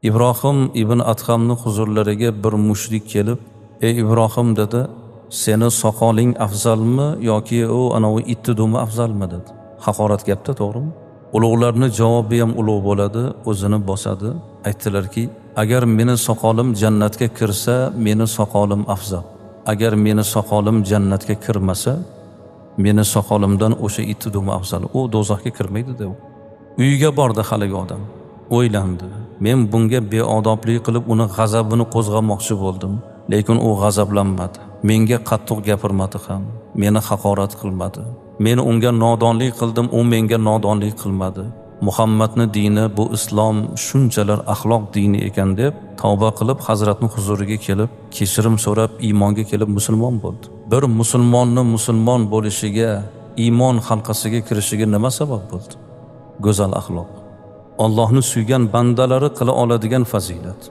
Ibrohim ibn Adhamni huzurlariga bir mushrik kelib, "Ey Ibrohim," dedi, "seni soqoling afzalmi yoki u anavi itni dumi afzalmi?" dedi. Haqorat gapda, to'g'rimi? Ulug'larni javobi ham ulug' bo'ladi, o'zini bosadi. Aytdilarki, agar meni soqolim jannatga kirsa, meni soqolim afzal. Agar meni soqolim jannatga kirmasa, meni soqolimdan o'sha itni dumi afzal. U do'zaxga kirmaydi deb. Uyiga bordi haligi odam. O'ylandi. Men bunga beodoblik qilib uni g'azabini qo'zg'amoqchi bo'ldim, lekin u g'azablanmadi. Menga qattiq gapirmadi ham, meni haqorat qilmadi. Men unga nodonlik qildim, u menga nodonlik qilmadi. Muhammadning dini bu islom shunchalar axloq dini ekan deb tavba qilib Hazratning huzuriga kelib, kechirim so'rab iymonga kelib musulmon bo'ldi. Bir musulmonning musulmon bo'lishiga, iymon halqasiga kirishiga nima sabab bo'ldi? Go'zal axloq. Allohni suygan bandalari qila oladigan fazilat.